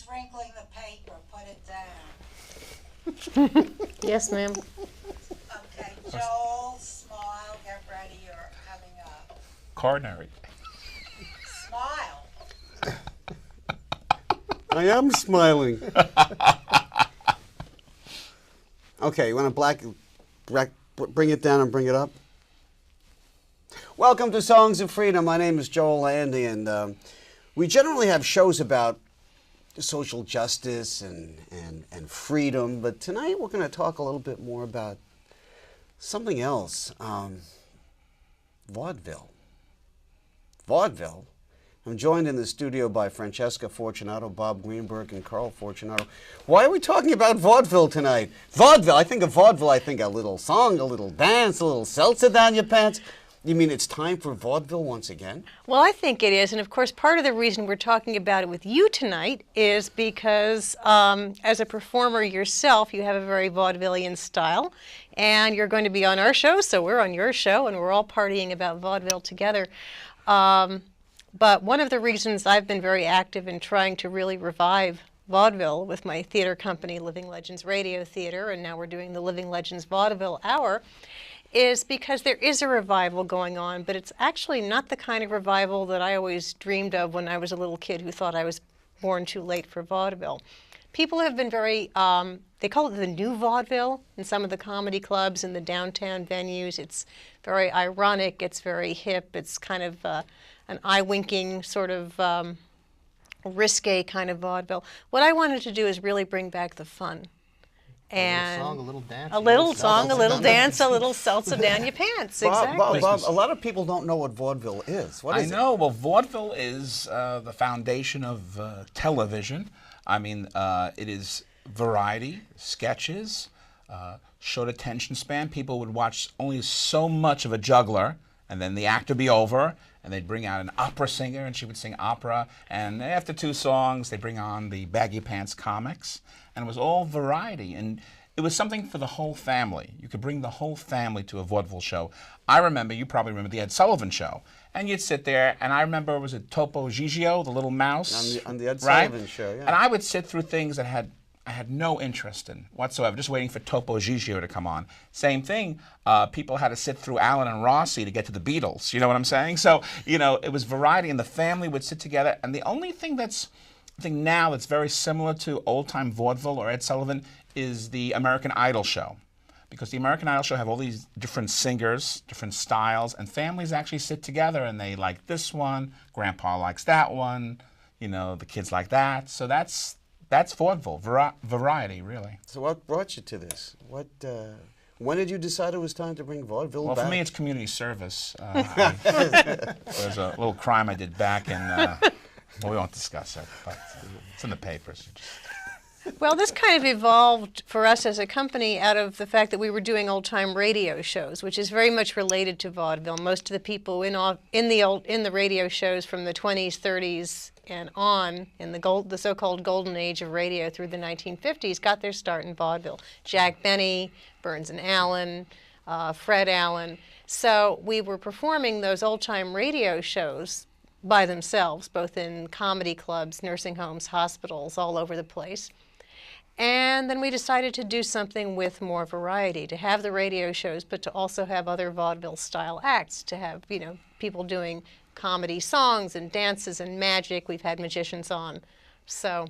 sprinkling the paper, put it down. Yes, ma'am. Okay, Joel, smile, get ready, you're coming up. Coronary. Smile. I am smiling. Okay, you want to bring it down and bring it up? Welcome to Songs of Freedom. My name is Joel Landy, and we generally have shows about social justice and freedom, but tonight we're going to talk a little bit more about something else. Vaudeville. Vaudeville. I'm joined in the studio by Francesca Fortunato, Bob Greenberg, and Carl Fortunato. Why are we talking about vaudeville tonight? Vaudeville. I think of vaudeville, I think a little song, a little dance, a little seltzer down your pants. You mean it's time for vaudeville once again? Well, I think it is. And of course, part of the reason we're talking about it with you tonight is because as a performer yourself, you have a very vaudevillian style. And you're going to be on our show, so we're on your show, and we're all partying about vaudeville together. But one of the reasons I've been very active in trying to really revive vaudeville with my theater company, Living Legends Radio Theater, and now we're doing the Living Legends Vaudeville Hour, is because there is a revival going on, but it's actually not the kind of revival that I always dreamed of when I was a little kid who thought I was born too late for vaudeville. People have been very, they call it the new vaudeville in some of the comedy clubs and the downtown venues. It's very ironic, it's very hip, it's kind of an eye-winking sort of risque kind of vaudeville. What I wanted to do is really bring back the fun. And a little song, a little dance. A little song, a little dance, a little salsa down your pants. Exactly. Bob, a lot of people don't know what vaudeville is. What is it? I know. Well, vaudeville is the foundation of television. I mean, it is variety, sketches, short attention span. People would watch only so much of a juggler, and then the act would be over, and they'd bring out an opera singer, and she would sing opera. And after 2 songs, they'd bring on the baggy pants comics. And it was all variety. And it was something for the whole family. You could bring the whole family to a vaudeville show. I remember, you probably remember, the Ed Sullivan Show. And you'd sit there, and I remember, was it Topo Gigio, the little mouse? On the Ed right? Sullivan Show, yeah. And I would sit through things that I had no interest in whatsoever, just waiting for Topo Gigio to come on. Same thing, people had to sit through Alan and Rossi to get to the Beatles, you know what I'm saying? So, you know, it was variety, and the family would sit together, and the only thing I think now that's very similar to old-time vaudeville or Ed Sullivan is the American Idol show. Because the American Idol show have all these different singers, different styles, and families actually sit together and they like this one, grandpa likes that one, you know, the kids like that. So that's vaudeville, variety, really. So what brought you to this? When did you decide it was time to bring vaudeville back? Well, for me, it's community service. There's a little crime I did back in, well, we won't discuss it, but it's in the papers. Well, this kind of evolved for us as a company out of the fact that we were doing old-time radio shows, which is very much related to vaudeville. Most of the people in the radio shows from the 20s, 30s, and on in the so-called golden age of radio through the 1950s got their start in vaudeville. Jack Benny, Burns and Allen, Fred Allen. So we were performing those old-time radio shows by themselves, both in comedy clubs, nursing homes, hospitals, all over the place. And then we decided to do something with more variety, to have the radio shows, but to also have other vaudeville-style acts, to have, you know, people doing comedy songs and dances and magic. We've had magicians on. So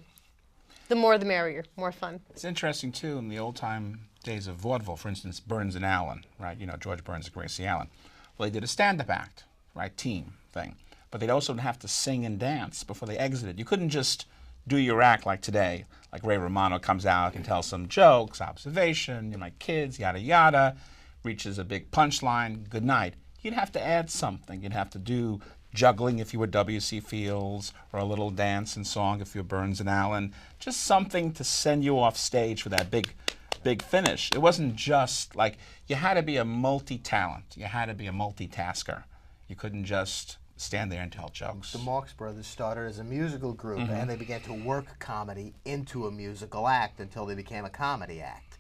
the more the merrier, more fun. It's interesting, too, in the old-time days of vaudeville, for instance, Burns and Allen, right? You know, George Burns and Gracie Allen. Well, they did a stand-up act, right, team thing. But they'd also have to sing and dance before they exited. You couldn't just do your act like today, like Ray Romano comes out and tells some jokes, observation, you're my kids, yada yada, reaches a big punchline, good night. You'd have to add something. You'd have to do juggling if you were W.C. Fields, or a little dance and song if you're Burns and Allen. Just something to send you off stage for that big finish. It wasn't just like, you had to be a multi-talent. You had to be a multitasker. You couldn't just stand there and tell jokes. The Marx Brothers started as a musical group, and they began to work comedy into a musical act until they became a comedy act.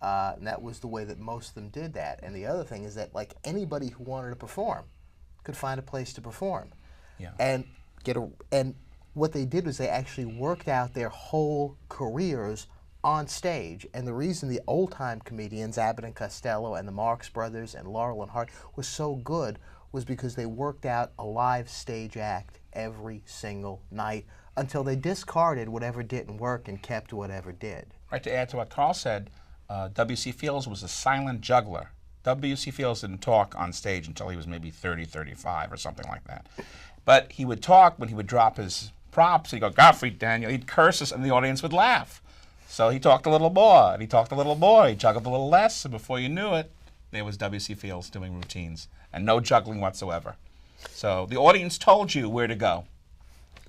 And that was the way that most of them did that. And the other thing is that, like, anybody who wanted to perform could find a place to perform. Yeah. And what they did was they actually worked out their whole careers on stage. And the reason the old-time comedians, Abbott and Costello and the Marx Brothers and Laurel and Hart, was so good was because they worked out a live stage act every single night until they discarded whatever didn't work and kept whatever did. Right, to add to what Carl said, W.C. Fields was a silent juggler. W.C. Fields didn't talk on stage until he was maybe 30, 35 or something like that. But he would talk when he would drop his props. He'd go, Gottfried Daniel. He'd curse us and the audience would laugh. So he talked a little more, and he talked a little more. He juggled a little less, and before you knew it, there was W.C. Fields doing routines and no juggling whatsoever. So the audience told you where to go.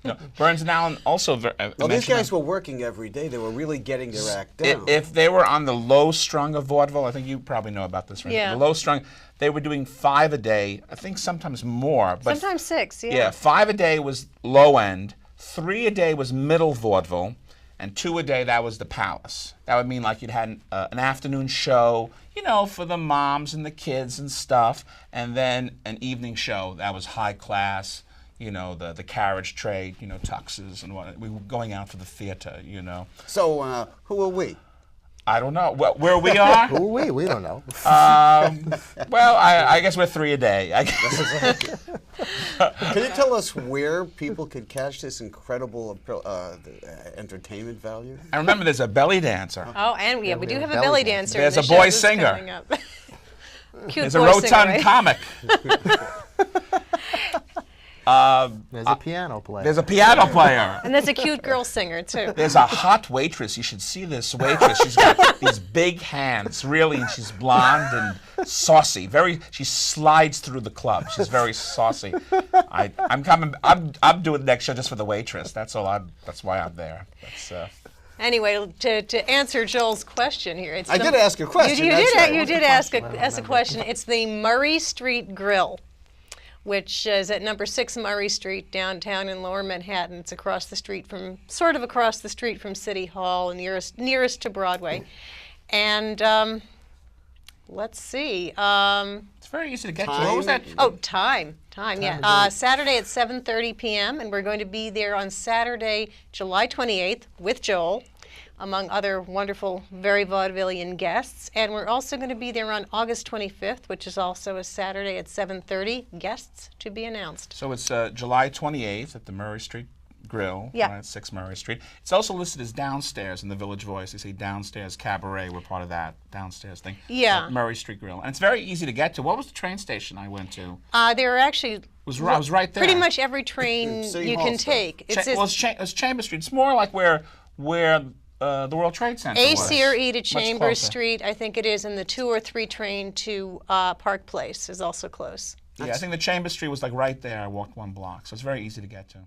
You know, Burns and Allen also. Well, these guys were working every day. They were really getting their act down. If they were on the low strung of vaudeville, I think you probably know about this, right? Yeah. The low strung, they were doing 5 a day. I think sometimes more. But Sometimes 6, yeah. Yeah, 5 a day was low end, 3 a day was middle vaudeville, and 2 a day, that was the Palace. That would mean like you'd had an afternoon show, you know, for the moms and the kids and stuff, and then an evening show that was high class. You know, the carriage trade, you know, tuxes and what. We were going out for the theater, you know. So, who are we? I don't know. Well, where we are? Who are we? We don't know. Well, I guess we're 3 a day. I guess. Can you tell us where people could catch this incredible entertainment value? And remember, there's a belly dancer. Oh, and we do have a belly belly dancer. dancer. There's in a the boy show that's singer. coming up. Cute There's a boy rotund singer, right? comic. There's a piano player. There's a piano player. And there's a cute girl singer, too. There's a hot waitress. You should see this waitress. She's got these big hands, really, and she's blonde and saucy. She slides through the club. She's very saucy. I'm doing the next show just for the waitress. That's all. That's why I'm there. Anyway, to answer Joel's question here, I did ask a question. You did ask a question. It's the Murray Street Grill, which is at number 6 Murray Street downtown in Lower Manhattan. It's across the street from City Hall, and nearest to Broadway. And let's see. It's very easy to get to. What was that? Oh, time, yeah. Saturday at 7:30 p.m. and we're going to be there on Saturday, July 28th with Joel, among other wonderful, very vaudevillian guests. And we're also going to be there on August 25th, which is also a Saturday at 7:30. Guests to be announced. So it's July 28th at the Murray Street Grill, Yeah. right, at 6 Murray Street. It's also listed as downstairs in the Village Voice. They say downstairs cabaret. We're part of that downstairs thing. Yeah. Murray Street Grill. And it's very easy to get to. What was the train station I went to? There are actually I was right there. pretty much every train City you Hall can stuff. take. It's Chambers Street. It's more like where the World Trade Center A, was. C, or E to Much Chambers closer. Street, I think it is, and the 2 or 3 train to Park Place is also close. Yeah, I think the Chambers Street was like right there. I walked 1 block, so it's very easy to get to.